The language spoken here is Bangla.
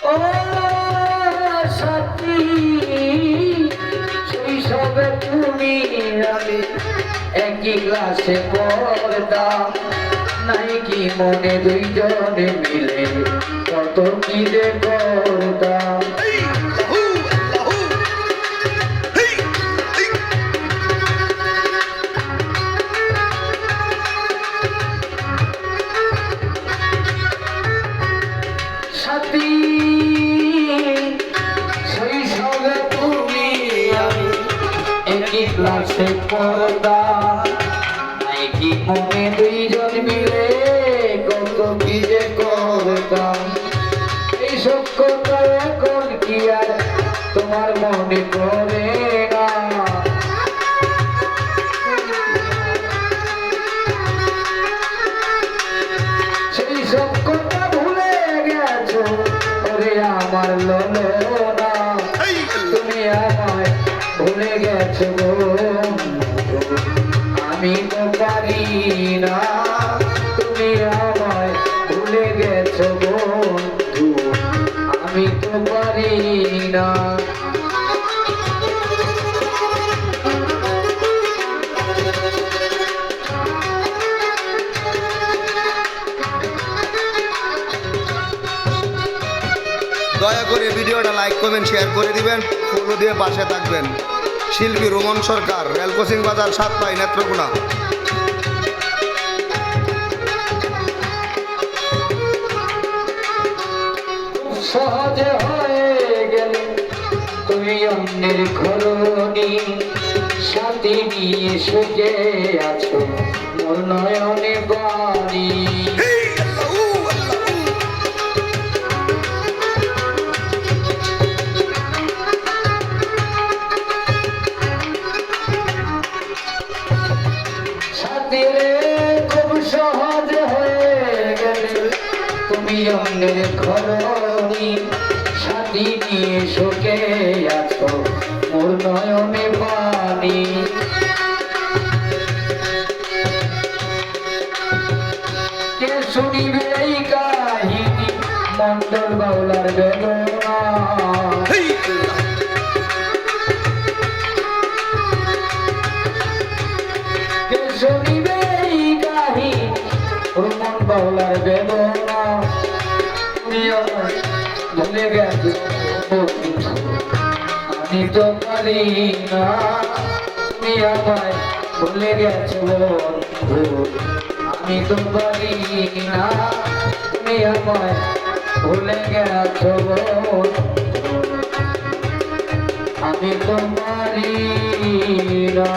ও সাথী শৈশবে তুমি আমি একই ক্লাসে পড়তাম, নাই কি মনে দুইজনে মিলে কত কি যে করতাম। সাথী শৈশবে তুমি আমি একই ক্লাসে পড়তাম, নাই কি মনে দুইজন মিলে কত কি যে করতাম। এইসব কথা এখন কি আর তোমার মনে পড়ে না? সেই সব কথা ভুলে গেছো ওরে আমার ললনা, তুমি আমায় ভুলে গেছো বন্ধু, আমি তো পারি না। তুমি আমায় ভুলে গেছো বন্ধু, আমি তো পারি না। দয়া করে ভিডিওটা লাইক কমেন্ট শেয়ার করে দিবেন, ফলো দিয়ে পাশে থাকবেন। শিল্পী রোমন সরকার, রেল কোচিং বাজার 7 মাইল নেত্রকোনা। সহজে হয়ে গেল তুমি অন্যের ঘরণী, সাথী নিয়ে সুখে আছো মোর নয়নে বাণী। সাথী রে খুব সহজ হয়ে গেলে তুমি অন্যের ঘরণী, সাথী নিয়ে সুখে আছো মোর নয়নে বাণী। কে শুনিবে এই কাহিনী মন্ডল বাউলার বেদনা? কে শুনিবে এই কাহিনী রোমন বাউলার বেদনা? তুমি আমায় ভুলে গেছো বন্ধু, আমি তো পারি না। তুমি আমায় ভুলে গেছো বন্ধু, আমি তো পারি না। তুমি আমায় ভুলে গেছো বন্ধু, আমি তো পারি না।